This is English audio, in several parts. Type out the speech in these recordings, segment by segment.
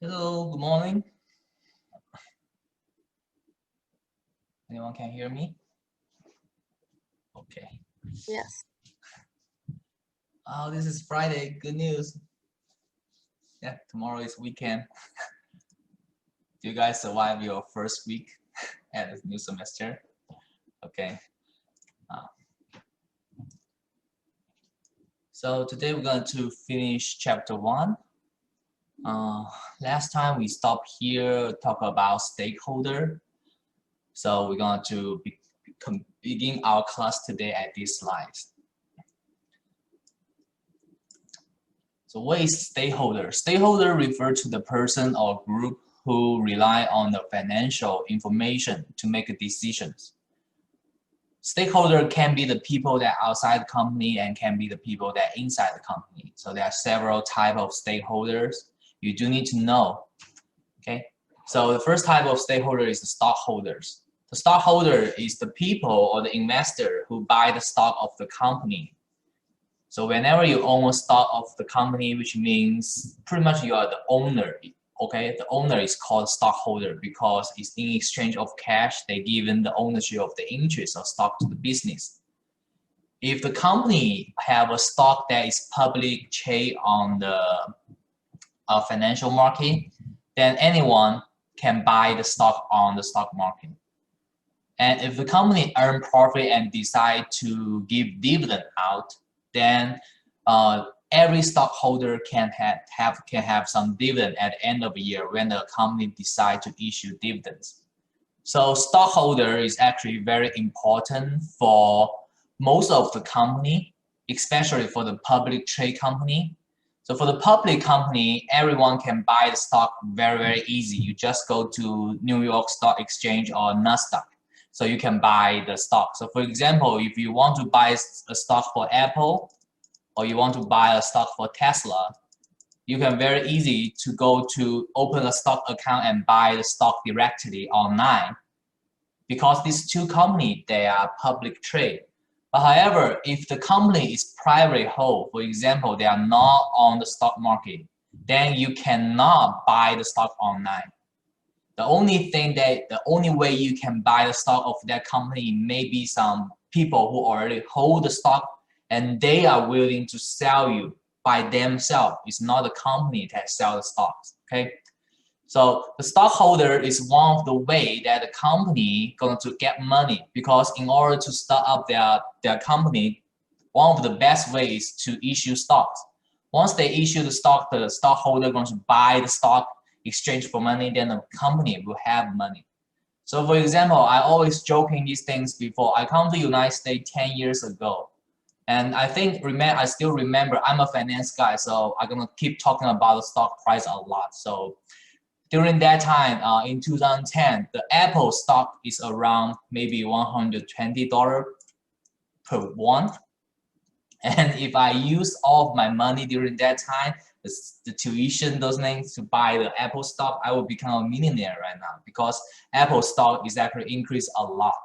Hello, good morning. Anyone can hear me? Okay. Yes. Oh, this is Friday. Good news. Yeah, tomorrow is weekend. Do you guys survive your first week at the new semester? Okay. Uh, so today we're going to finish chapter 1. Last time we stopped here, talk about stakeholder. So we're going to begin our class today at this slide. So what is stakeholder? Stakeholder refers to the person or group who rely on the financial information to make decisions. Stakeholder can be the people that are outside the company and can be the people that are inside the company. So there are several types of stakeholders you do need to know. Okay, so the first type of stakeholder is the stockholders. The stockholder is the people or the investor who buy the stock of the company. So whenever you own a stock of the company, which means pretty much you are the owner, okay? The owner is called stockholder because it's in exchange of cash, they given the ownership of the interest of stock to the business. If the company have a stock that is public trade on the financial market, then anyone can buy the stock on the stock market. And if the company earn profit and decide to give dividend out, then every stockholder can have some dividend at the end of the year when the company decide to issue dividends. So stockholder is actually very important for most of the company, especially for the public trade company. So for the public company, everyone can buy the stock very easy. You just go to New York Stock Exchange or Nasdaq. So you can buy the stock. So for example, if you want to buy a stock for Apple or you want to buy a stock for Tesla, you can very easy to go to open a stock account and buy the stock directly online because these two companies, they are public trade. But however, if the company is private hold, for example, they are not on the stock market, then you cannot buy the stock online. The only way you can buy the stock of that company may be some people who already hold the stock and they are willing to sell you by themselves. It's not the company that sells the stocks. Okay, so the stockholder is one of the way that the company going to get money, because in order to start up their company, one of the best ways to issue stocks. Once they issue the stockholder going to buy the stock, exchange for money, then the company will have money. So for example, I always joking these things before. I come to United States 10 years ago. And I still remember, I'm a finance guy, so I'm gonna keep talking about the stock price a lot. So during that time, in 2010, the Apple stock is around maybe $120 per one. And if I use all of my money during that time, the tuition, those things to buy the Apple stock, I will become a millionaire right now because Apple stock is actually increased a lot.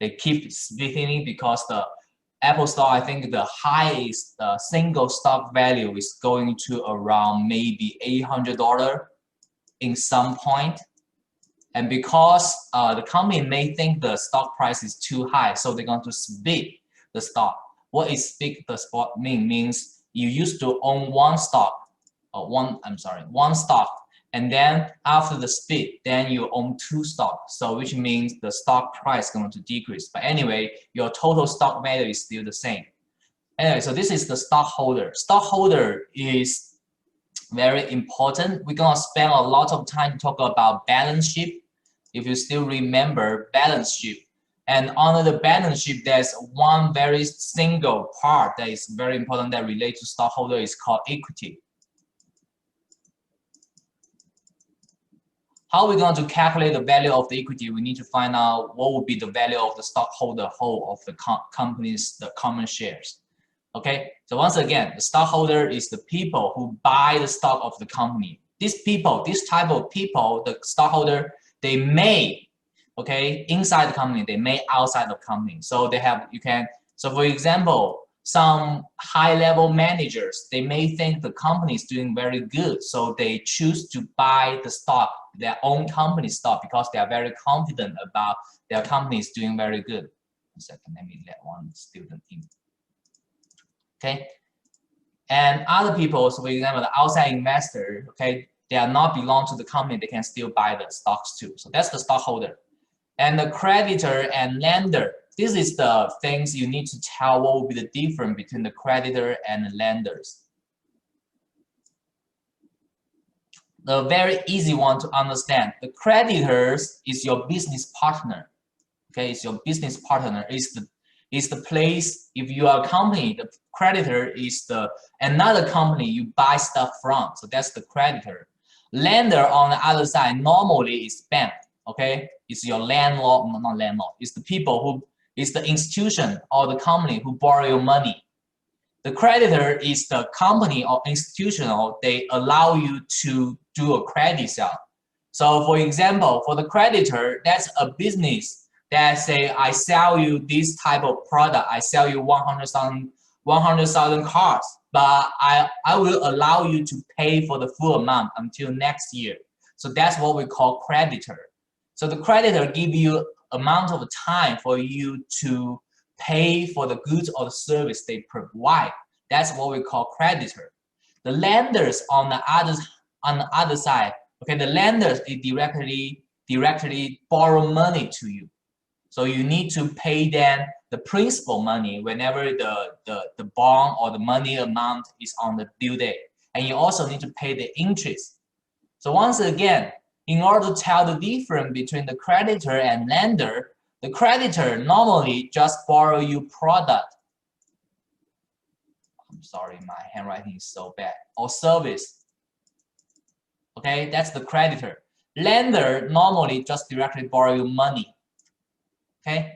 They keep splitting because the Apple stock, I think the highest single stock value is going to around maybe $800 in some point. And because the company may think the stock price is too high, so they're going to split the stock. What is split the stock means you used to own one stock, one stock, and then after the split, then you own two stocks. So which means the stock price is going to decrease. But anyway, your total stock value is still the same. Anyway, so this is the stockholder. Stockholder is very important. We're gonna spend a lot of time to talk about balance sheet. If you still remember balance sheet. And under the balance sheet, there's one very single part that is very important that relates to stockholder is called equity. How are we going to calculate the value of the equity? We need to find out what would be the value of the stockholder whole of the company's common shares. Okay, so once again, the stockholder is the people who buy the stock of the company. These people, this type of people, the stockholder, they may, okay, inside the company, they may outside the company. So they have, so for example, some high-level managers, they may think the company is doing very good, so they choose to buy the stock, their own company stock, because they are very confident about their company is doing very good. 1 second, let me let one student in. Okay, and other people, so for example, the outside investor, okay, they are not belong to the company, they can still buy the stocks too. So that's the stockholder. And the creditor and lender, this is the things you need to tell what will be the difference between the creditor and the lenders. The very easy one to understand, the creditors is your business partner. Okay, it's your business partner, is the place, if you are a company, the creditor is the another company you buy stuff from, so that's the creditor. Lender on the other side normally is bank, okay, it's your landlord, not landlord, it's the people who, it's the institution or the company who borrow your money. The creditor is the company or institutional, they allow you to do a credit sale. So for example, for the creditor, that's a business that say, I sell you this type of product, I sell you 100,000 cars, but I will allow you to pay for the full amount until next year. So that's what we call creditor. So the creditor give you amount of time for you to pay for the goods or the service they provide. That's what we call creditor. The lenders on the other side, okay, the lenders they directly borrow money to you. So you need to pay them the principal money whenever the bond or the money amount is on the due date. And you also need to pay the interest. So once again, in order to tell the difference between the creditor and lender, the creditor normally just borrow you product. I'm sorry, my handwriting is so bad. Or service. Okay, that's the creditor. Lender normally just directly borrow you money. Okay,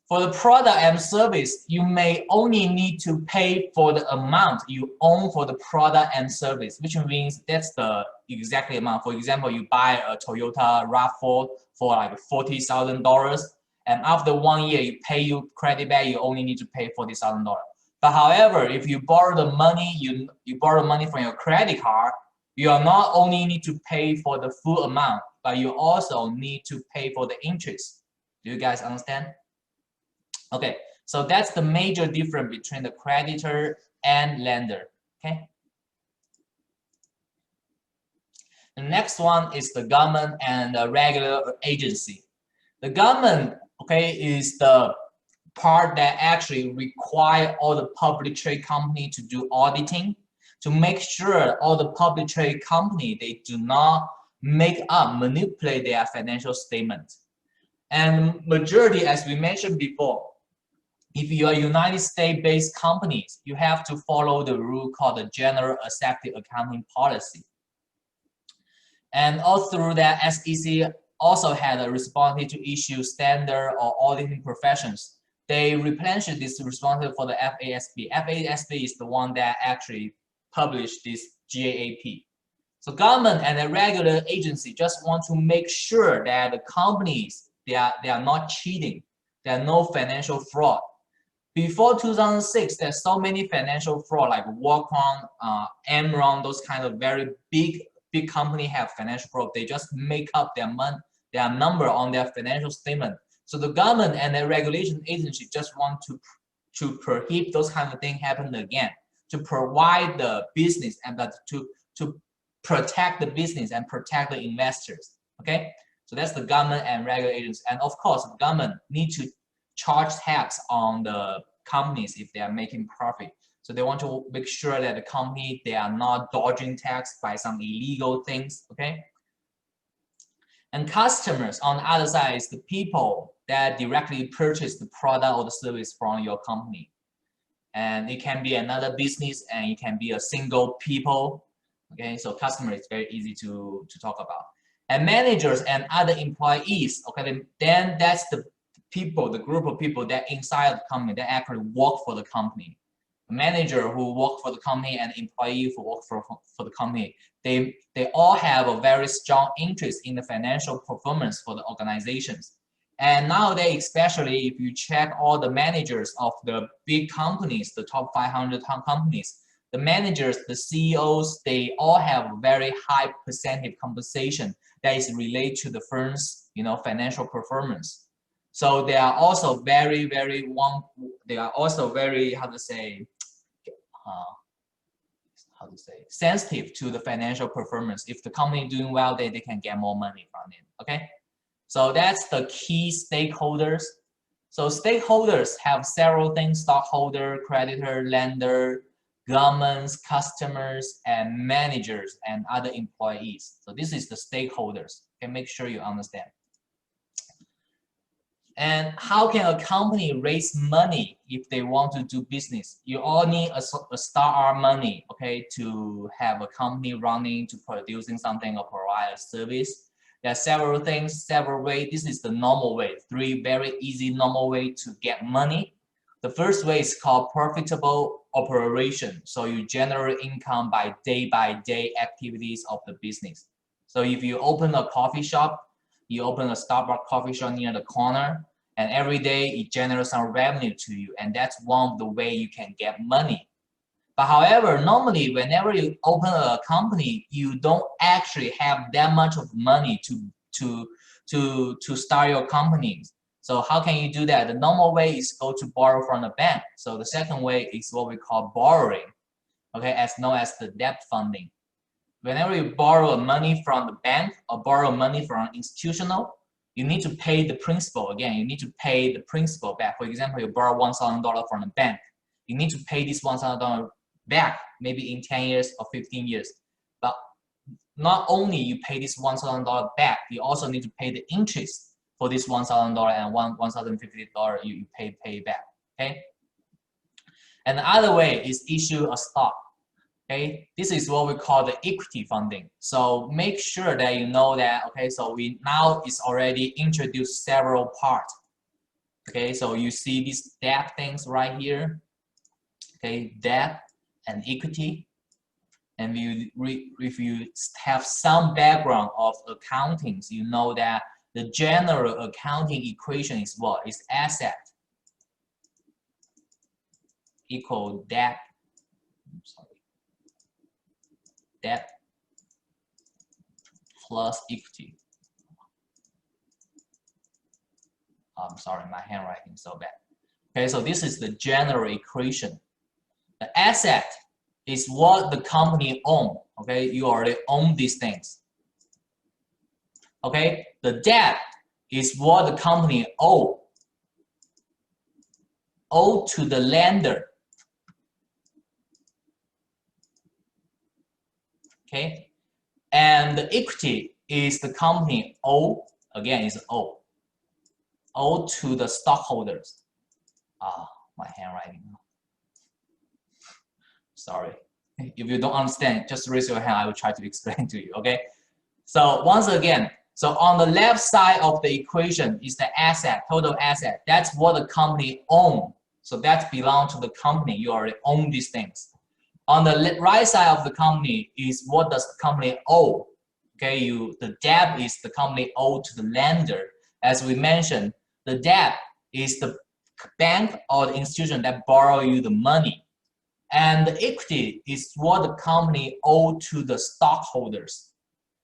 for the product and service, you may only need to pay for the amount you own for the product and service, which means that's the exact amount. For example, you buy a Toyota RAV4 for like $40,000, and after 1 year, you pay you credit back, you only need to pay $40,000. But however, if you borrow the money, you borrow money from your credit card, you are not only need to pay for the full amount, but you also need to pay for the interest. Do you guys understand? Okay, so that's the major difference between the creditor and lender. Okay. The next one is the government and the regular agency. The government, okay, is the part that actually require all the public trade company to do auditing to make sure all the public trade company they do not manipulate their financial statements. And majority, as we mentioned before, if you are United States-based companies, you have to follow the rule called the General Accepted Accounting Policy. And all through that, SEC also had a responsibility to issue standard or auditing professions. They replenish this responsibility for the FASB. FASB is the one that actually published this GAAP. So government and the regular agency just want to make sure that the companies they are not cheating. There are no financial fraud. Before 2006, there's so many financial fraud like Walcon, Enron, those kind of very big company have financial fraud. They just make up their number on their financial statement. So the government and the regulation agency just want to prohibit those kind of things happen again, to provide the business and to protect the business and protect the investors. Okay. So that's the government and regulatory agencies. And of course, the government need to charge tax on the companies if they are making profit. So they want to make sure that the company, they are not dodging tax by some illegal things, okay? And customers on the other side is the people that directly purchase the product or the service from your company. And it can be another business and it can be a single people, okay? So customer is very easy to talk about. And managers and other employees, okay, then that's the people, the group of people that inside the company that actually work for the company. The manager who work for the company and employee who work for the company, they all have a very strong interest in the financial performance for the organizations. And nowadays, especially if you check all the managers of the big companies, the top 500 companies, the managers, the CEOs, they all have very high percentage compensation that is related to the firm's, financial performance. So they are also very, sensitive to the financial performance. If the company doing well, they can get more money from it. Okay, so that's the key stakeholders. So stakeholders have several things: stockholder, creditor, lender, governments, customers, and managers and other employees. So this is the stakeholders. Okay, make sure you understand. And how can a company raise money if they want to do business? You all need a start money, okay, to have a company running, to producing something or provide a service. There are several things, several ways. This is the normal way. 3 very easy normal way to get money. The first way is called profitable operation. So you generate income by day activities of the business. So if you open a coffee shop, you open a Starbucks coffee shop near the corner, and every day it generates some revenue to you, and that's one of the way you can get money. But however, normally whenever you open a company, you don't actually have that much of money to start your company. So how can you do that? The normal way is go to borrow from the bank. So the second way is what we call borrowing, okay, as known as the debt funding. Whenever you borrow money from the bank or borrow money from an institutional, you need to pay the principal. Again, you need to pay the principal back. For example, you borrow $1,000 from the bank. You need to pay this $1,000 back, maybe in 10 years or 15 years. But not only you pay this $1,000 back, you also need to pay the interest for this $1,000 and $1,050 you pay back. Okay. And the other way is issue a stock. Okay, this is what we call the equity funding. So make sure that you know that. Okay, so we now is already introduced several parts. Okay, so you see these debt things right here. Okay, debt and equity. And if you have some background of accountings, you know that the general accounting equation is what? Is asset equal debt. Debt plus equity. I'm sorry, my handwriting is so bad. Okay, so this is the general equation. The asset is what the company owns. Okay, you already own these things. Okay, the debt is what the company owe to the lender. Okay, and the equity is the company owe, again is owe to the stockholders. My handwriting. Sorry. If you don't understand, just raise your hand. I will try to explain to you. Okay. So once again, so on the left side of the equation is the asset, total asset. That's what the company owns. So that belongs to the company. You already own these things. On the right side of the company is what does the company owe. Okay, the debt is the company owe to the lender. As we mentioned, the debt is the bank or the institution that borrow you the money. And the equity is what the company owe to the stockholders.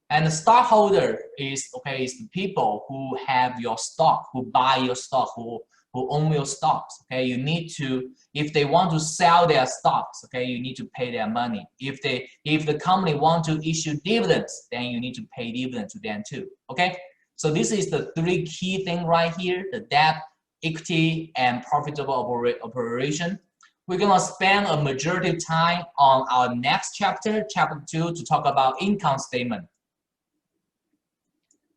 And the stockholder is the people who have your stock, who buy your stock, who own your stocks. Okay, you need to, if they want to sell their stocks, okay, you need to pay their money. If the company want to issue dividends, then you need to pay dividends to them too. Okay, so this is the 3 key things right here: the debt, equity, and profitable operation. We're gonna spend a majority of time on our next chapter, chapter 2, to talk about income statement.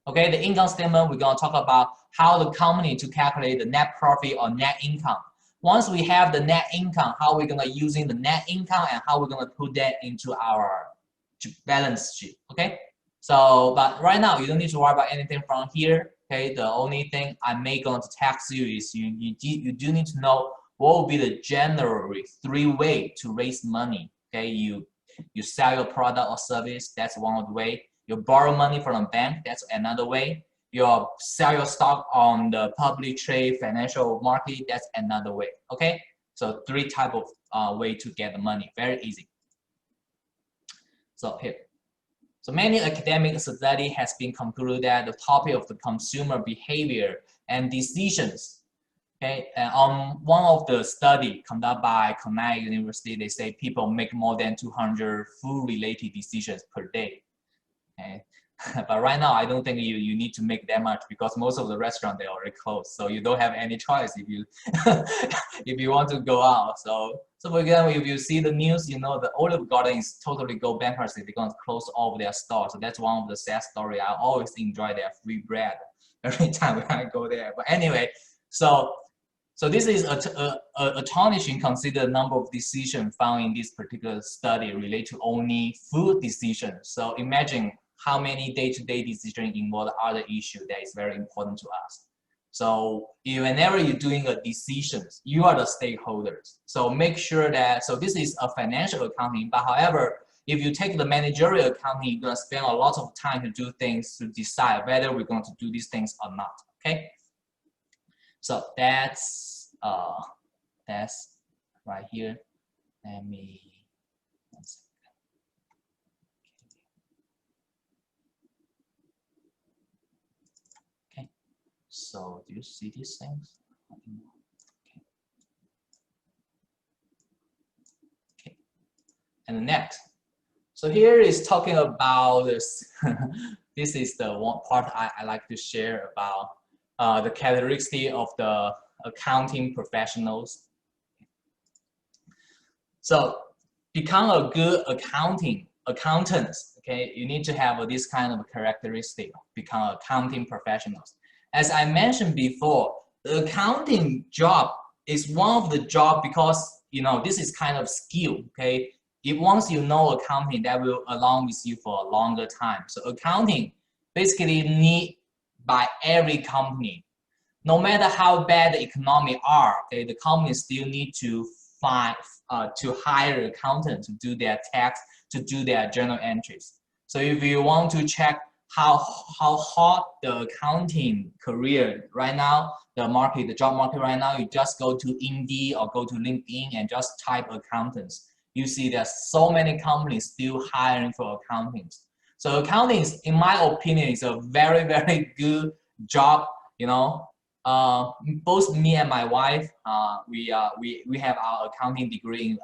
Okay, the income statement, we're gonna talk about how the company to calculate the net profit or net income. Once we have the net income, how we're gonna using the net income and how we're gonna put that into our balance sheet. Okay, so but right now you don't need to worry about anything from here. Okay, the only thing I may going to tax you is you do need to know what will be the general 3 ways to raise money. Okay, you sell your product or service, that's one of the way. You borrow money from a bank, that's another way. you sell your stock on the public trade financial market, that's another way, okay? So 3 type of way to get the money, very easy. So here. So many academic study has been concluded that the topic of the consumer behavior and decisions. Okay, and on one of the study conducted by Hollins University, they say people make more than 200 food-related decisions per day. Okay, but right now I don't think you need to make that much because most of the restaurant they already closed, so you don't have any choice if you if you want to go out. So for example, if you see the news, you know the Olive Garden is totally go bankruptcy. They're going to close all of their stores. So that's one of the sad story. I always enjoy their free bread every time when I go there. But anyway, so this is astonishing consider the number of decisions found in this particular study related to only food decisions. So imagine how many day-to-day decisions involve other issues that is very important to us. So whenever you're doing a decisions, you are the stakeholders. So make sure that, so this is a financial accounting, but however, if you take the managerial accounting, you're gonna spend a lot of time to do things to decide whether we're going to do these things or not, okay? So that's right here. Let me, one second. Okay. So do you see these things? Okay. Okay. And next. So here is talking about this. This is the one part I like to share about the characteristic of the accounting professionals. So become a good accountant, okay, you need to have this kind of characteristic, become accounting professionals. As I mentioned before, the accounting job is one of the job because, you know, this is kind of skill, okay? If once you know accounting, that will along with you for a longer time. So accounting basically need by every company. No matter how bad the economy are, okay, the company still need to to hire accountants to do their tax, to do their journal entries. So if you want to check how hot the accounting career right now, the job market right now, you just go to Indeed or go to LinkedIn and just type accountants. You see there's so many companies still hiring for accountants. So accounting is, in my opinion, is a very, very good job, you know. Both me and my wife, we have our accounting degree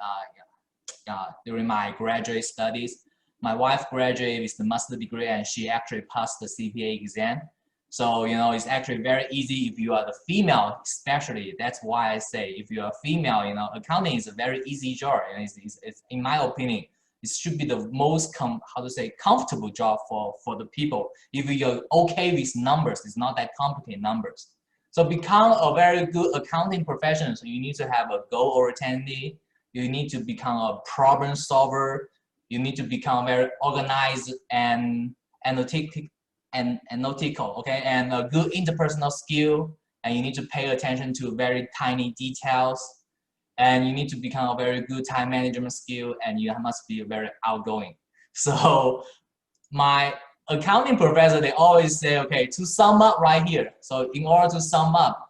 during my graduate studies. My wife graduated with the master degree and she actually passed the CPA exam. So, you know, it's actually very easy if you are the female, especially. That's why I say if you are female, you know, accounting is a very easy job. And it's in my opinion, it should be the most comfortable job for the people. If you're okay with numbers, it's not that complicated numbers. So become a very good accounting professional. So you need to have a goal-oriented. You need to become a problem solver. You need to become very organized and analytical, okay, and a good interpersonal skill. And you need to pay attention to very tiny details. And you need to become a very good time management skill. And you must be very outgoing. So my accounting professor, they always say, okay, to sum up right here. So in order to sum up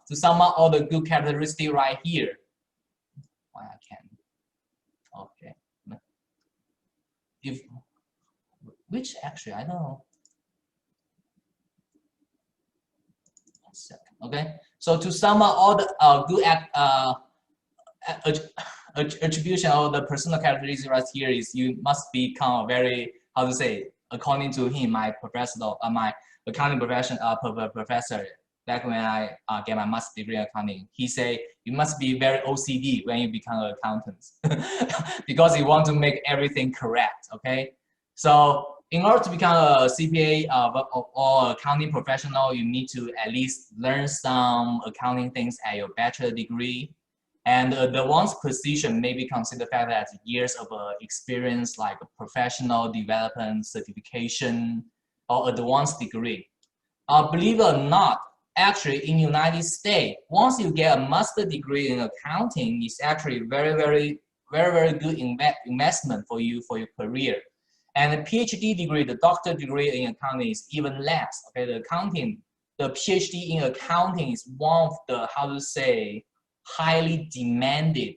all the good characteristics right here. Why I can't? Okay. Which actually, I don't know. One second. Okay. So to sum up all the good attribution of the personal characteristics right here is you must become a very, how to say, according to him, my professor, my accounting profession professor, back when I get my master's degree in accounting, he say you must be very OCD when you become an accountant because you want to make everything correct. Okay, so in order to become a CPA or accounting professional, you need to at least learn some accounting things at your bachelor degree. And the one's position may be considered as years of experience, like a professional development, certification, or advanced degree. Believe it or not, actually in the United States, once you get a master's degree in accounting, it's actually very good investment for you for your career. And a PhD degree, the doctor degree in accounting is even less. Okay, the accounting the PhD in accounting is one of the, how to say, highly demanded,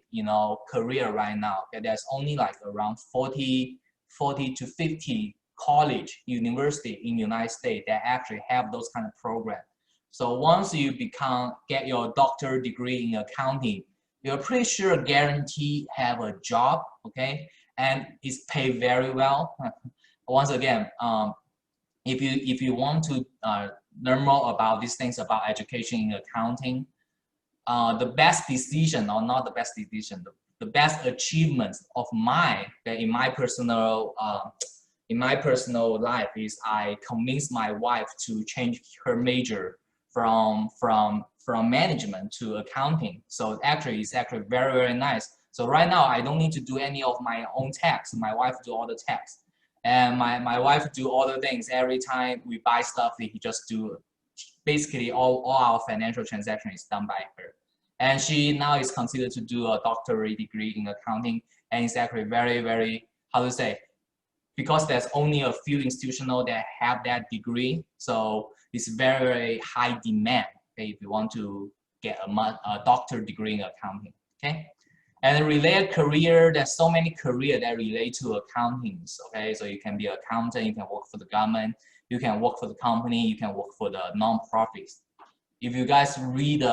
career right now. Okay? There's only like around 40 to 50 college, university in United States that actually have those kind of programs. So once you get your doctorate degree in accounting, you're pretty sure guarantee have a job, okay? And it's paid very well. Once again, if you want to learn more about these things about education in accounting, the best decision, or not the best decision, the best achievements of in my personal life is I convinced my wife to change her major from management to accounting. So actually, it's actually very, very nice. So right now, I don't need to do any of my own tax. My wife do all the tax. And my wife do all the things. Every time we buy stuff, he just do, basically all our financial transaction is done by her. And she now is considered to do a doctorate degree in accounting. And it's actually very, very, how to say, because there's only a few institutions that have that degree. So it's very, very high demand, okay, if you want to get a doctorate degree in accounting, okay? And the related career, there's so many careers that relate to accounting, okay? So you can be an accountant, you can work for the government, you can work for the company, you can work for the non-profits. If you guys read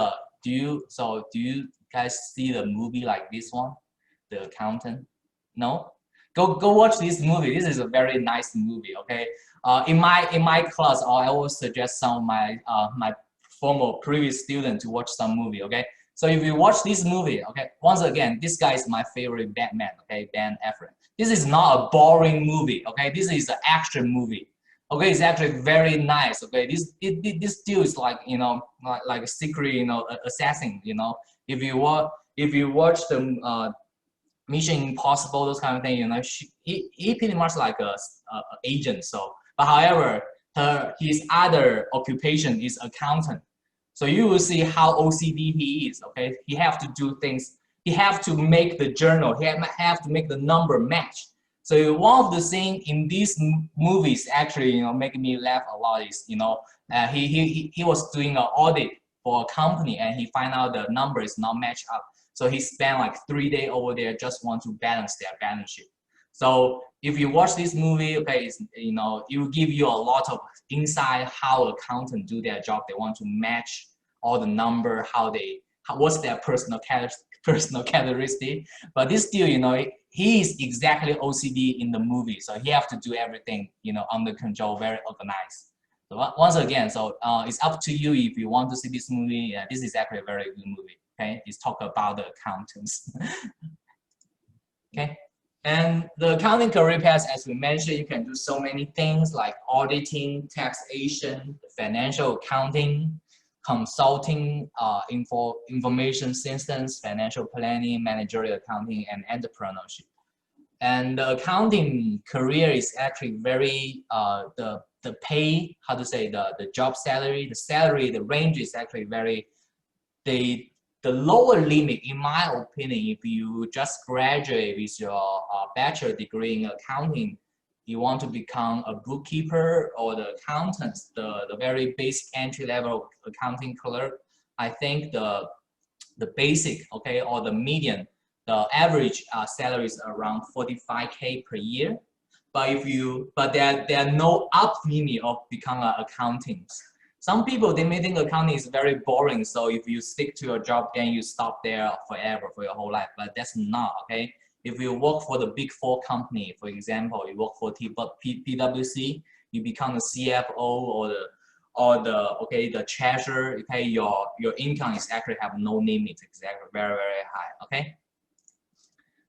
do you guys see the movie like this one, The Accountant? No? Go watch this movie. This is a very nice movie, okay? In my class, I always suggest some of my former previous students to watch some movie, okay? So if you watch this movie, okay, once again, this guy is my favorite Batman, okay, Ben Affleck. This is not a boring movie, okay? This is an action movie, okay? It's actually very nice, okay? This dude is like, like a secret, assassin, If you watch the Mission Impossible, those kind of things, he pretty much like a agent. So, but however, his other occupation is accountant. So you will see how OCD he is. Okay, he have to do things. He have to make the journal. He have to make the number match. So one of the things in these movies actually, making me laugh a lot is, he was doing an audit for a company and he find out the number is not matched up. So he spent like 3 days over there just want to balance their balance sheet. So if you watch this movie, okay, it will give you a lot of insight how accountants do their job. They want to match all the number, what's their personal characteristic. But this still, he is exactly OCD in the movie. So he have to do everything, under control, very organized. So once again, so it's up to you if you want to see this movie. This is actually a very good movie. Okay, it's talk about the accountants. Okay, and the accounting career path, as we mentioned, you can do so many things like auditing, taxation, financial accounting, consulting, information systems, financial planning, managerial accounting, and entrepreneurship. And the accounting career is actually very the pay, how to say, the job salary, the range is actually very the lower limit, in my opinion, if you just graduate with your bachelor degree in accounting, you want to become a bookkeeper or the accountant, the very basic entry level accounting clerk, I think the basic, okay, or the median, the average salary is around 45K per year. But there are no up limit of becoming an accountant. Some people, they may think accounting is very boring. So if you stick to your job, then you stop there forever for your whole life. But that's not, okay? If you work for the big four company, for example, you work for PwC, you become the CFO or the treasurer, okay, your income is actually have no limit, exactly, very, very high, okay?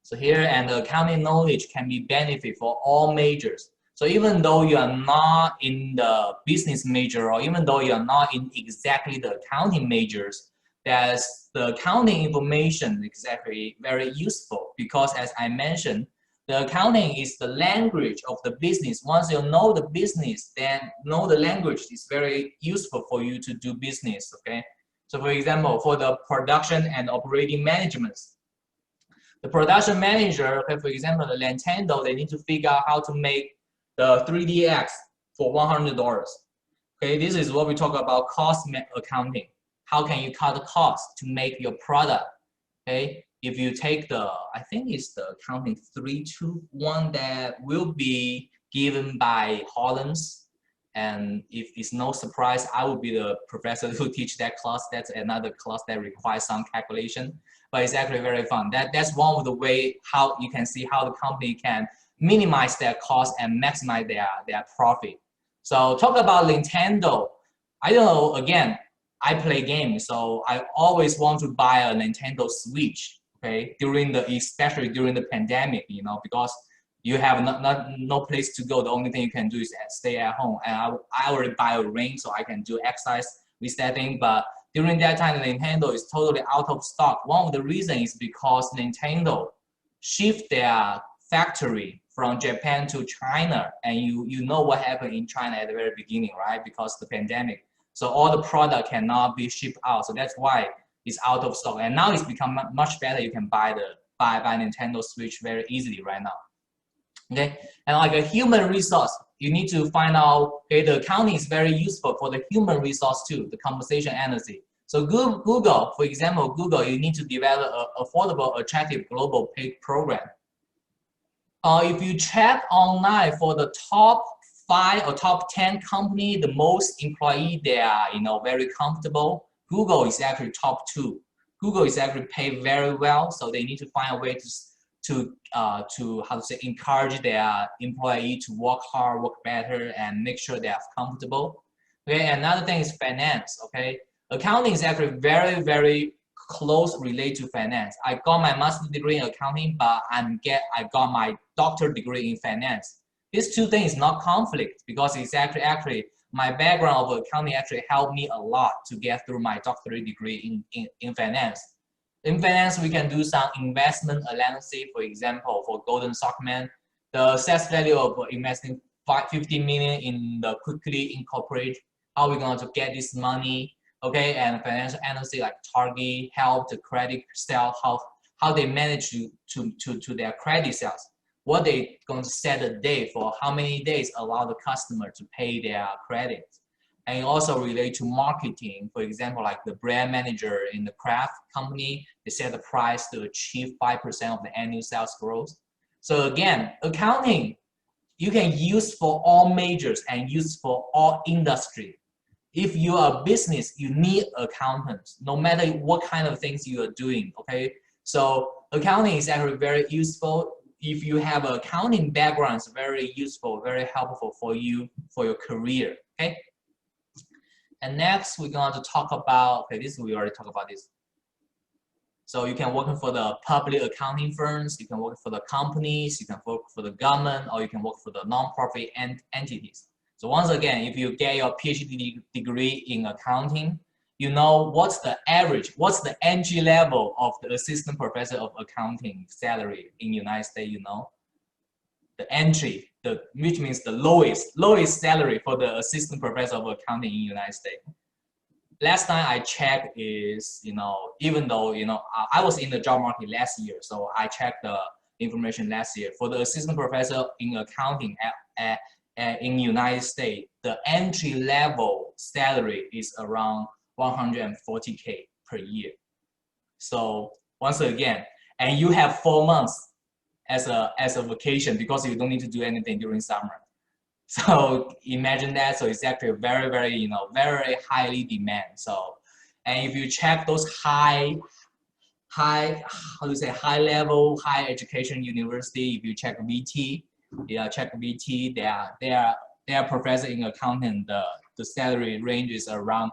So here, and the accounting knowledge can be benefit for all majors. So even though you are not in the business major, or even though you are not in exactly the accounting majors, there's the accounting information is actually very useful because, as I mentioned, the accounting is the language of the business. Once you know the business, then know the language is very useful for you to do business, okay? So for example, for the production and operating management, the production manager, okay, for example, the Nintendo, they need to figure out how to make the 3DX for $100. Okay, this is what we talk about cost accounting. How can you cut the cost to make your product? Okay, if you take the, I think it's the accounting 321 that will be given by Hollins, and if it's no surprise, I will be the professor who teach that class. That's another class that requires some calculation, but it's actually very fun. That's one of the way how you can see how the company can minimize their cost and maximize their profit. So talk about Nintendo. I don't know, again, I play games, so I always want to buy a Nintendo Switch, okay, especially during the pandemic, you know, because you have no place to go. The only thing you can do is stay at home. And I already buy a ring so I can do exercise with that thing, but during that time, Nintendo is totally out of stock. One of the reasons is because Nintendo shift their factory from Japan to China, and you know what happened in China at the very beginning, right? Because the pandemic. So all the product cannot be shipped out. So that's why it's out of stock. And now it's become much better. You can buy Nintendo Switch very easily right now. Okay, and like a human resource, you need to find out, okay, the accounting is very useful for the human resource too, the compensation analysis. So Google, for example, Google, you need to develop an affordable, attractive global paid program. If you check online for the top 5 or top 10 company, the most employee, they are, you know, very comfortable. Google is actually top 2. Google is actually paid very well, so they need to find a way to how to say, encourage their employee to work hard, work better, and make sure they are comfortable. Okay, another thing is finance. Okay, accounting is actually very, very close related to finance. I got my master's degree in accounting, but I got my doctorate degree in finance. These two things not conflict because it's actually my background of accounting actually helped me a lot to get through my doctorate degree in finance. In finance, we can do some investment analysis. For example, for Golden Stockman, the assessed value of investing 50 million in the quickly incorporate, how we're going to get this money, okay, and financial analysis like target, help the credit sale, how they manage to their credit sales, what they going to set a day for, how many days allow the customer to pay their credit. And also relate to marketing. For example, like the brand manager in the craft company, they set the price to achieve 5% of the annual sales growth. So again, accounting, you can use for all majors and use for all industry. If you are a business, you need accountants, no matter what kind of things you are doing, okay? So accounting is actually very useful. If you have an accounting background, it's very useful, very helpful for you, for your career, okay? And next, we're going to talk about, okay, we already talked about this. So you can work for the public accounting firms, you can work for the companies, you can work for the government, or you can work for the non-profit entities. So once again, if you get your PhD degree in accounting, you know what's the average, what's the entry level of the assistant professor of accounting salary in the United States, you know? The entry, which means the lowest salary for the assistant professor of accounting in the United States. Last time I checked is, you know, even though, you know, I was in the job market last year, so I checked the information last year. For the assistant professor in accounting in the United States, the entry level salary is around 140K per year. So once again, and you have 4 months as a vacation because you don't need to do anything during summer. So imagine that. So it's actually very, very, you know, very highly demand. So, and if you check those high level, high education university, if you check VT, they are professor in accounting, the salary range is around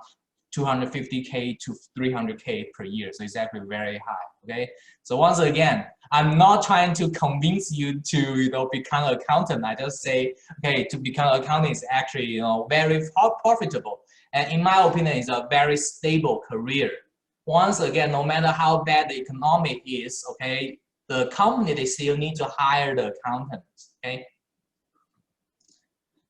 250K to 300K per year. So it's actually very high. Okay. So once again, I'm not trying to convince you to, you know, become an accountant. I just say, okay, to become an accountant is actually, you know, very profitable. And in my opinion, it's a very stable career. Once again, no matter how bad the economy is, okay, the company, they still need to hire the accountants. Okay.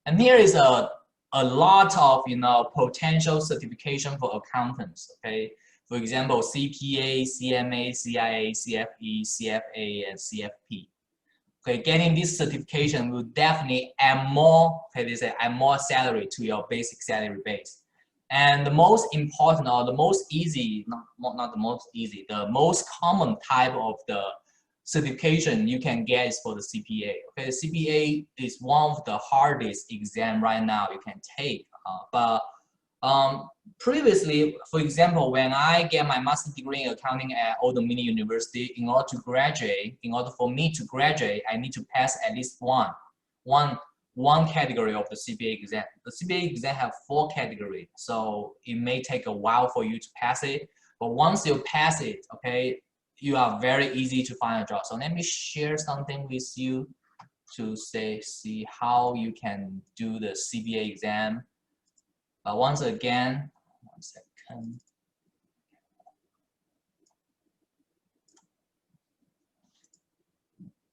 And here is a lot of, you know, potential certification for accountants. Okay. For example, CPA, CMA, CIA, CFE, CFA, and CFP. Okay, getting this certification will definitely add more, okay, they say add more salary to your basic salary base. And the most important or the most easy, not the most easy, the most common type of the certification you can get is for the CPA. Okay, the CPA is one of the hardest exam right now you can take. But previously, for example, when I get my master's degree in accounting at Hollins University, in order for me to graduate, I need to pass at least one category of the CPA exam. The CPA exam have 4 categories, so it may take a while for you to pass it. But once you pass it, okay, you are very easy to find a job. So let me share something with you to see how you can do the CPA exam. But once again, 1 second.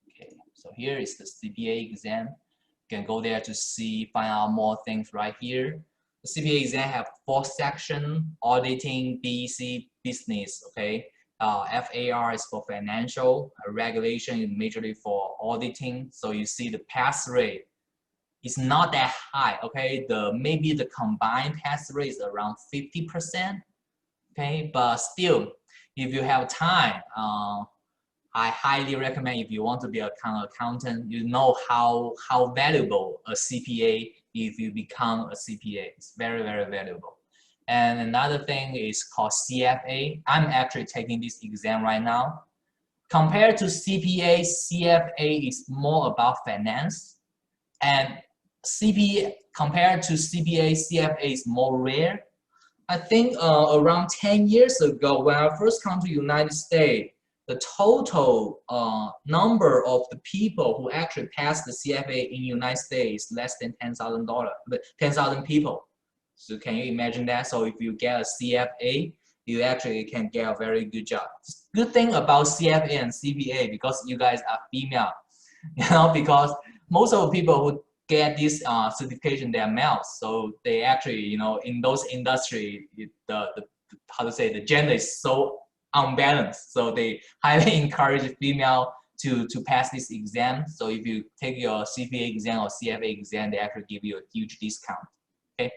Okay, so here is the CPA exam. You can go there to find out more things right here. The CPA exam have 4 sections: auditing, BEC, business. Okay, FAR is for financial, regulation is majorly for auditing. So you see the pass rate is not that high. Okay, maybe the combined pass rate is around 50%. Okay, but still, if you have time, I highly recommend, if you want to be an accountant, you know how valuable a CPA if you become a CPA. It's very, very valuable. And another thing is called CFA. I'm actually taking this exam right now. Compared to CPA, CFA is more about finance. And compared to CPA, CFA is more rare. I think around 10 years ago, when I first come to United States, the total number of the people who actually passed the CFA in United States is less than 10,000 people. So can you imagine that? So if you get a CFA, you actually can get a very good job. Good thing about CFA and CPA, because you guys are female, because most of the people who get this certification, they are males. So they actually, in those industry, the gender is so unbalanced. So they highly encourage female to pass this exam. So if you take your CPA exam or CFA exam, they actually give you a huge discount. Okay.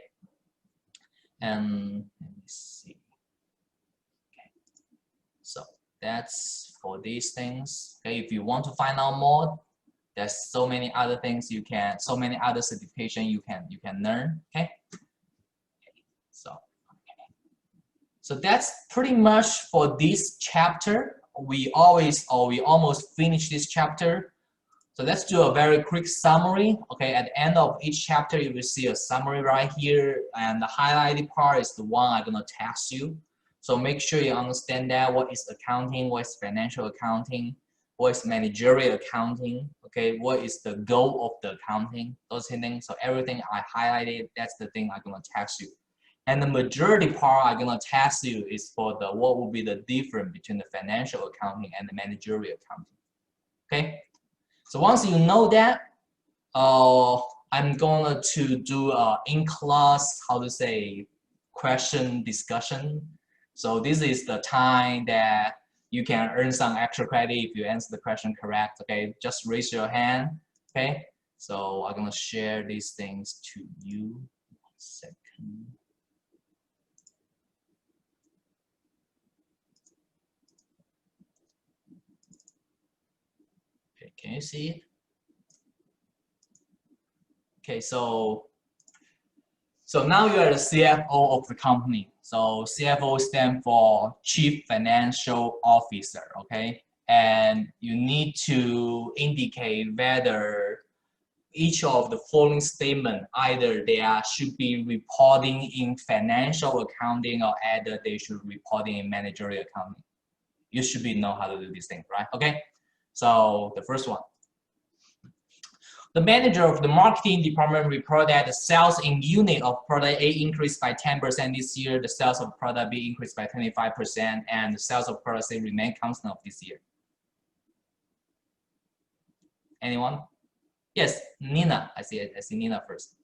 And let me see. Okay. So that's for these things. Okay. If you want to find out more, there's so many other things so many other certification you can learn. Okay. So that's pretty much for this chapter. We almost finished this chapter. So let's do a very quick summary. Okay, at the end of each chapter, you will see a summary right here, and the highlighted part is the one I'm gonna test you. So make sure you understand that what is accounting, what is financial accounting, what is managerial accounting, okay, what is the goal of the accounting, those things. So everything I highlighted, that's the thing I'm gonna test you. And the majority part I'm gonna test you is for what will be the difference between the financial accounting and the managerial accounting. Okay, so once you know that, I'm gonna to do in-class, question discussion. So this is the time that you can earn some extra credit if you answer the question correct. Okay, just raise your hand. Okay, so I'm gonna share these things to you. 1 second. Okay, can you see it? Okay, so now you are the CFO of the company. So CFO stands for Chief Financial Officer, okay? And you need to indicate whether each of the following statement, either should be reporting in financial accounting or either they should reporting in managerial accounting. You should know how to do this thing, right? Okay, so the first one. The manager of the marketing department reported that the sales in unit of product A increased by 10% this year, the sales of product B increased by 25%, and the sales of product C remain constant of this year. Anyone? Yes, Nina. I see Nina first.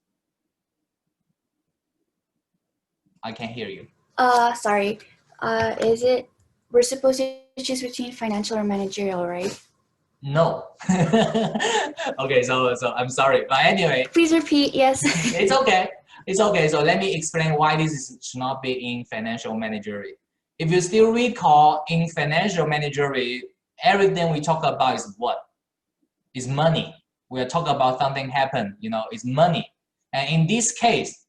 I can't hear you. Sorry. We're supposed to choose between financial or managerial, right? No. Okay, so I'm sorry, but anyway. Please repeat. Yes. It's okay. It's okay. So let me explain why should not be in financial managerial. If you still recall, in financial managerial, everything we talk about is what? Is money. We are talking about something happen. It's money. And in this case,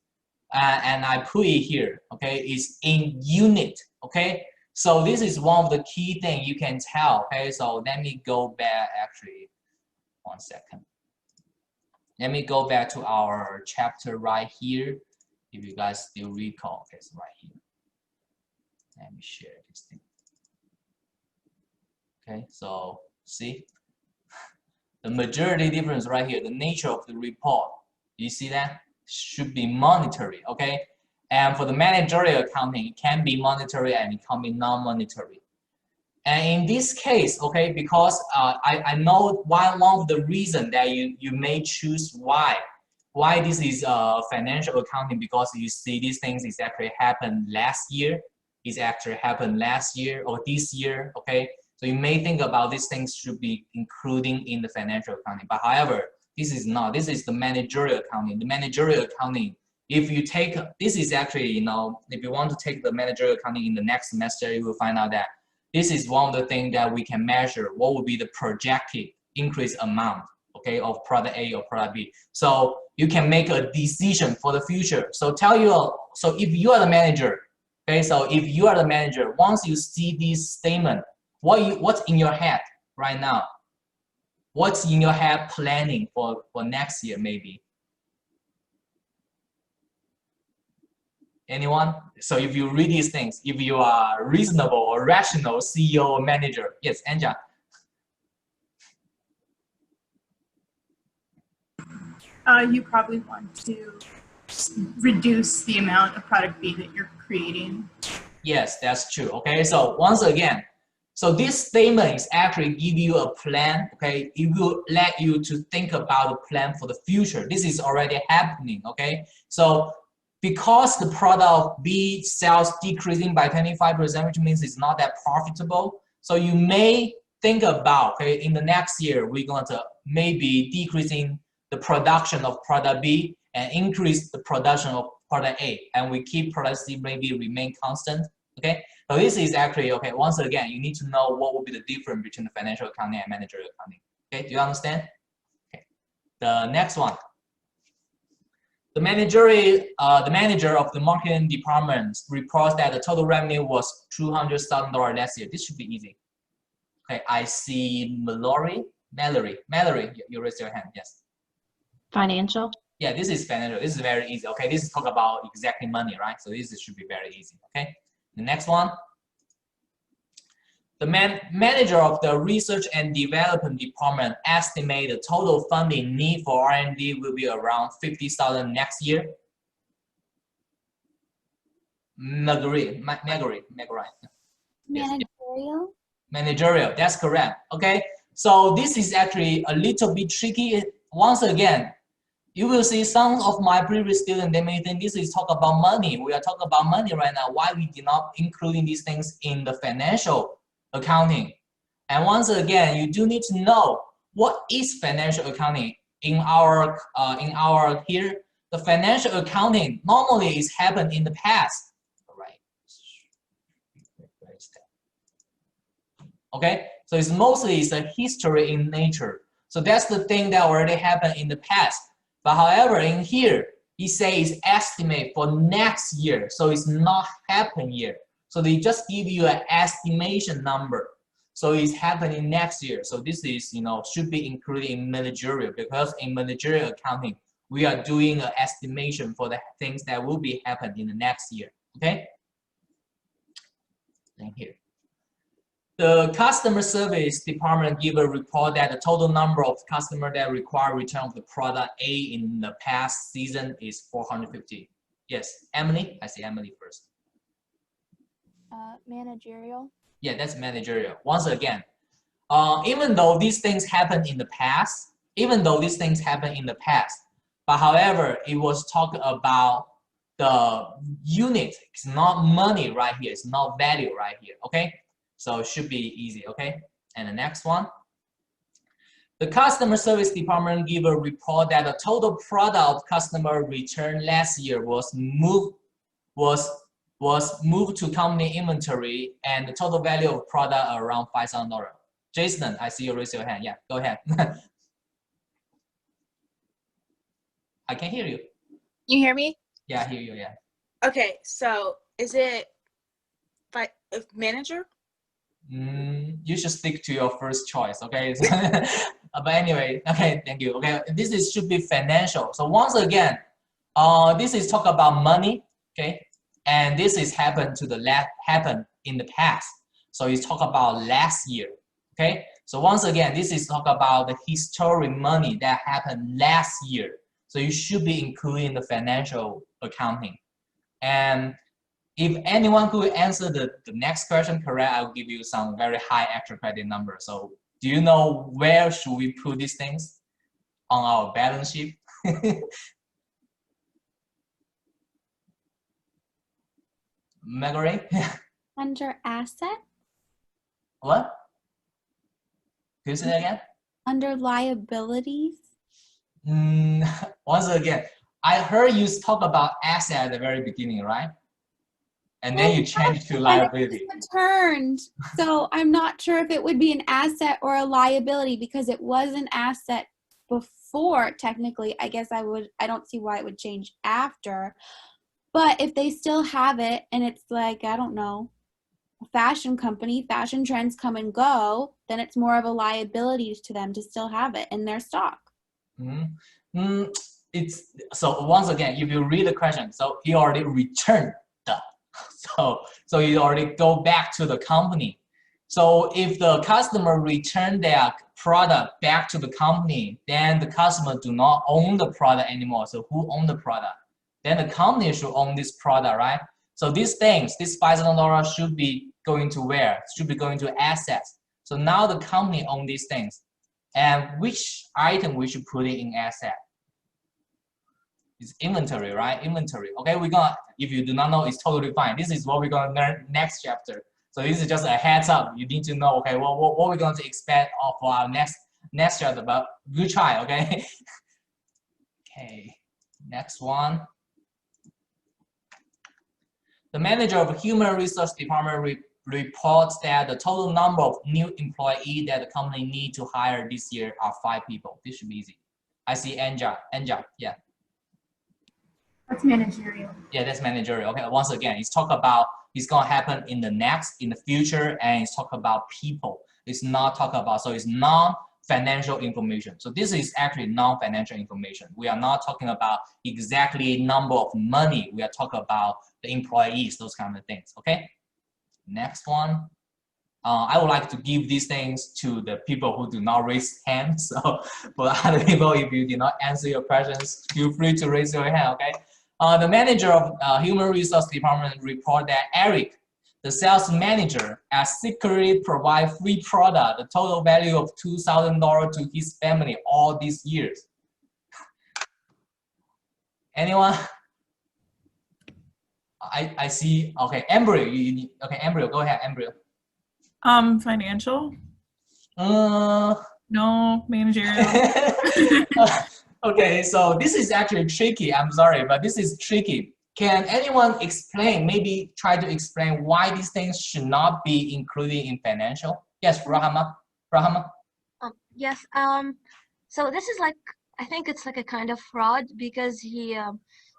and I put it here. Okay, it's in unit. Okay. So this is one of the key things you can tell. Okay, so let me go back. Actually, 1 second. Let me go back to our chapter right here. If you guys still recall, okay, it's right here. Let me share this thing. Okay, so see the majority difference right here. The nature of the report. You see that should be monetary. Okay, and for the managerial accounting, it can be monetary and it can be non-monetary. And in this case, okay, because I know one of the reason that you may choose why this is financial accounting, because you see these things is actually happened last year, or this year, okay. So you may think about these things should be including in the financial accounting, but however, this is not. This is the managerial accounting. The managerial accounting, if you take this is actually if you want to take the managerial accounting in the next semester, you will find out that this is one of the things that we can measure what will be the projected increase amount, okay, of product A or product B. So you can make a decision for the future. So so if you are the manager, okay, so if you are the manager, once you see this statement, what's in your head right now? What's in your head planning for next year maybe? Anyone? So if you read these things, if you are reasonable or rational CEO or manager, yes, Anja. You probably want to reduce the amount of product B that you're creating. Yes, that's true. Okay, so once again, so this statement is actually give you a plan. Okay, it will let you to think about the plan for the future. This is already happening. Okay, so because the product of B sales decreasing by 25%, which means it's not that profitable. So you may think about, okay, in the next year, we're going to maybe decreasing the production of product B and increase the production of product A. And we keep product C maybe remain constant, okay? So this is actually, okay, once again, you need to know what will be the difference between the financial accounting and managerial accounting. Okay, do you understand? Okay, the next one. The manager of the marketing department reports that the total revenue was $200,000 last year. This should be easy. Okay, I see Mallory, you raise your hand. Yes. Financial. Yeah, this is financial. This is very easy. Okay, this is talk about exactly money, right? So this should be very easy. Okay, the next one. The manager of the research and development department estimate the total funding need for R&D will be around 50,000 next year. Marguerite. Managerial. Yes. Managerial, that's correct. Okay, so this is actually a little bit tricky. Once again, you will see some of my previous students, they may think this is talk about money. We are talking about money right now. Why we did not including these things in the financial accounting? And once again, you do need to know what is financial accounting. In our here, the financial accounting normally is happened in the past. Right. Okay, so it's mostly a history in nature. So that's the thing that already happened in the past. But however, in here, it says estimate for next year. So it's not happen yet. So they just give you an estimation number. So it's happening next year. So this is, should be included in managerial, because in managerial accounting, we are doing an estimation for the things that will be happen in the next year. Okay? And here. The customer service department give a report that the total number of customers that require return of the product A in the past season is 450. Yes, Emily? I see Emily first. Managerial. Yeah, that's managerial. Once again, even though these things happened in the past, but however, it was talked about the unit. It's not money right here. It's not value right here. Okay. So it should be easy, okay? And the next one. The customer service department give a report that the total product of customer return last year was moved to company inventory, and the total value of product around $5,000. Jason, I see you raise your hand. Yeah, go ahead. I can hear you. You hear me? Yeah, I hear you. Yeah. Okay, so is it by manager? You should stick to your first choice, okay? But anyway, okay, thank you. Okay, this should be financial. So once again, this is talk about money, okay? And this is happened in the past. So it's talk about last year, okay? So once again, this is talk about the historic money that happened last year. So you should be including the financial accounting. And if anyone could answer the next question correct, I'll give you some very high extra credit number. So do you know where should we put these things on our balance sheet? Margaret? Under asset? What? Can you say that again? Under liabilities? Once again, I heard you talk about asset at the very beginning, right? And then you change to liability. Returned. So I'm not sure if it would be an asset or a liability because it was an asset before. Technically, I guess I don't see why it would change after. But if they still have it and it's like, I don't know, a fashion company, fashion trends come and go, then it's more of a liability to them to still have it in their stock. So once again, if you read the question, so he already returned the. So you already go back to the company. So if the customer return their product back to the company, then the customer do not own the product anymore. So who own the product? Then the company should own this product, right? So these things, this $5,000 should be going to where? Should be going to assets. So now the company own these things. And which item we should put it in asset? It's inventory, right? Inventory. Okay, we're gonna, if you do not know, it's totally fine. This is what we're gonna learn next chapter. So this is just a heads up. You need to know, okay, what we're going to expect for our next chapter, but good try, okay? Okay, next one. The manager of human resource department reports that the total number of new employees that the company need to hire this year are 5 people. This should be easy. I see Anja, yeah. That's managerial. Yeah, that's managerial. Okay, once again, it's talk about it's gonna happen in the future, and it's talk about people. It's not talk about, so it's non-financial information. So this is actually non-financial information. We are not talking about exactly number of money. We are talking about the employees, those kind of things. Okay. Next one. I would like to give these things to the people who do not raise hands. So for other people, if you did not answer your questions, feel free to raise your hand, okay? The manager of human resource department report that Eric, the sales manager, has secretly provide free product, the total value of $2,000 to his family all these years. Anyone? I see, okay, Embryo, okay, Embryo, go ahead, Embryo. Financial? No, managerial. Okay, so this is actually tricky. I'm sorry, but this is tricky. Can anyone explain, maybe try to explain why these things should not be included in financial? Yes, Rahama. Yes. So this is like, I think it's like a kind of fraud because he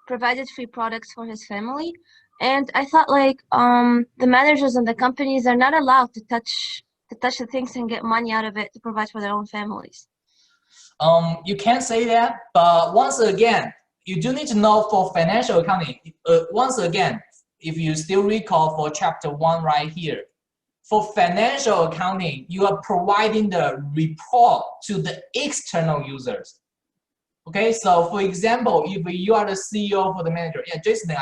provided free products for his family. And I thought like the managers and the companies are not allowed to touch the things and get money out of it to provide for their own families. You can say that, but once again, you do need to know for financial accounting. Once again, if you still recall for chapter 1 right here, for financial accounting, you are providing the report to the external users. Okay, so for example, if you are the CEO for the manager, yeah, Jason,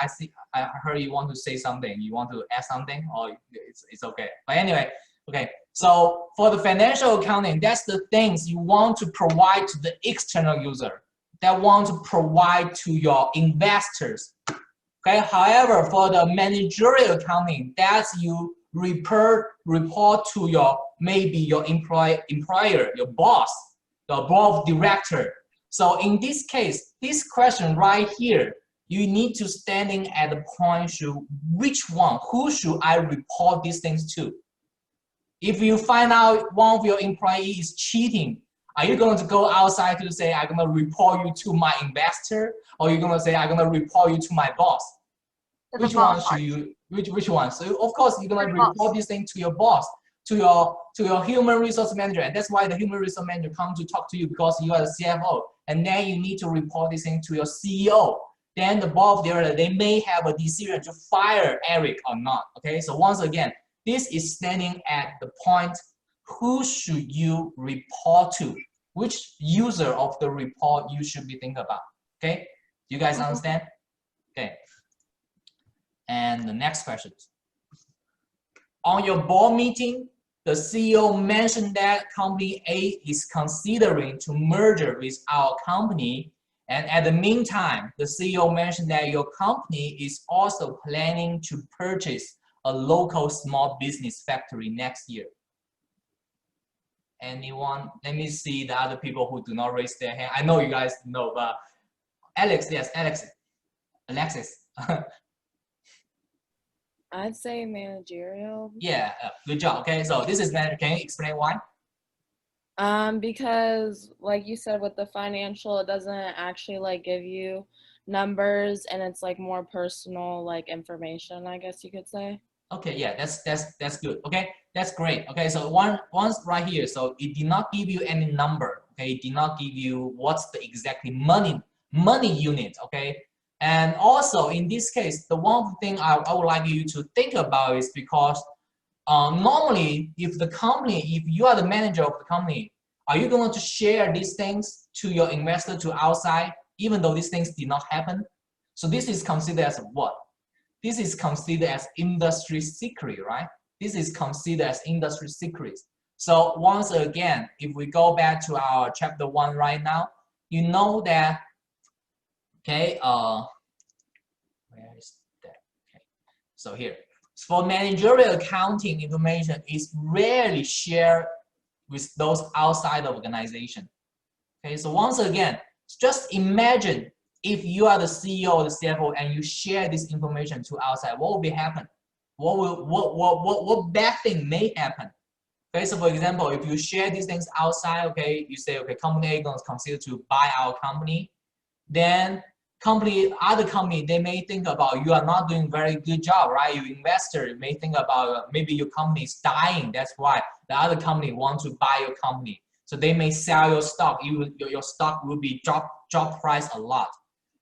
I heard you want to say something. You want to add something, or it's okay. But anyway, okay. So for the financial accounting, that's the things you want to provide to the external user, that want to provide to your investors. Okay. However, for the managerial accounting, that's you report to your maybe your employer, your boss. the board of director. So in this case, this question right here, you need to standing at the point which one, who should I report these things to? If you find out one of your employees is cheating, are you going to go outside to say, I'm going to report you to my investor? Or you're going to say, I'm going to report you to my boss? Which one should you, which one? So of course, you're going to report this thing to your boss, to your human resource manager. And that's why the human resource manager comes to talk to you, because you are the CFO. And then you need to report this thing to your CEO. Then the board of directors, they may have a decision to fire Eric or not. Okay, so once again, this is standing at the point, who should you report to? Which user of the report you should be thinking about? Okay, you guys understand? Okay. And the next question. On your board meeting, the CEO mentioned that company A is considering to merge with our company. And at the meantime, the CEO mentioned that your company is also planning to purchase a local small business factory next year. Anyone? Let me see the other people who do not raise their hand. I know you guys know, but Alex, yes, Alexis. I'd say managerial. Yeah, good job. Okay, so this is manager. Can you explain why? Because like you said, with the financial, it doesn't actually like give you numbers, and it's like more personal like information, I guess you could say. Okay, yeah, that's good. Okay, that's great. Okay, so once right here, so it did not give you any number. Okay, it did not give you what's the exactly money unit. Okay, and also in this case, the one thing I would like you to think about is because normally if you are the manager of the company, are you going to share these things to your investor to outside, even though these things did not happen? So this is considered as what? This is considered as industry secret, right? This is considered as industry secrets. So once again, if we go back to our chapter 1 right now, you know that, okay, where is that? Okay, so here, for managerial accounting information is rarely shared with those outside the organization. Okay, so once again, just imagine if you are the CEO or the CFO and you share this information to outside, what will be happen? What bad thing may happen? Okay, so for example, if you share these things outside, okay, you say, okay, company A is going to consider to buy our company, then other company, they may think about you are not doing very good job, right? You investor may think about maybe your company is dying. That's why the other company wants to buy your company. So they may sell your stock. Your stock will be drop price a lot.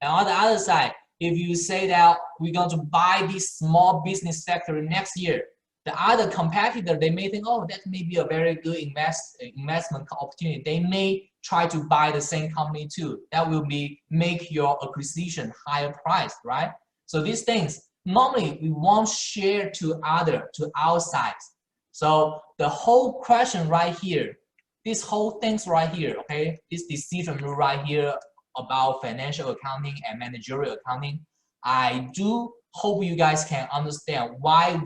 And on the other side, if you say that we're going to buy this small business factory next year, the other competitor, they may think, oh, that may be a very good investment opportunity. They may try to buy the same company too. That will make your acquisition higher price, right? So these things, normally we won't share to outside. So the whole question right here, this whole things right here, okay, this decision rule right here about financial accounting and managerial accounting, I do hope you guys can understand why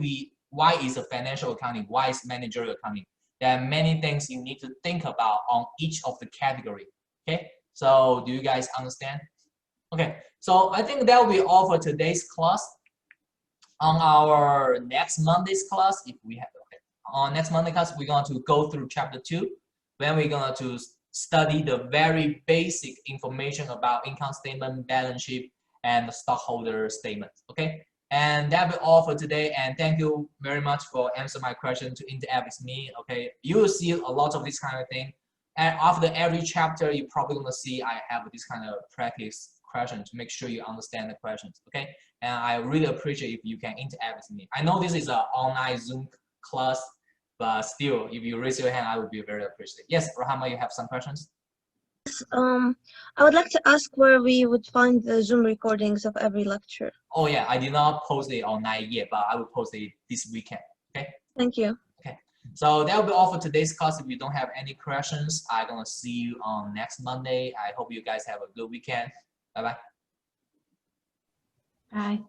is a financial accounting, why is managerial accounting. There are many things you need to think about on each of the category. Okay, so do you guys understand? Okay, so I think that will be all for today's class. On our next Monday's class, if we have, okay, on next Monday class, we're going to go through chapter 2, when we're going to study the very basic information about income statement, balance sheet, and the stockholder statement. Okay, and that'll be all for today. And thank you very much for answering my question to interact with me. Okay, you will see a lot of this kind of thing. And after every chapter, you're probably gonna see I have this kind of practice question to make sure you understand the questions. Okay, and I really appreciate if you can interact with me. I know this is an online Zoom class, but still, if you raise your hand, I would be very appreciative. Yes, Rahama, you have some questions? I would like to ask where we would find the Zoom recordings of every lecture. Oh yeah, I did not post it online yet, but I will post it this weekend. Okay. Thank you. Okay. So that will be all for today's class. If you don't have any questions, I'm gonna see you on next Monday. I hope you guys have a good weekend. Bye bye. Bye.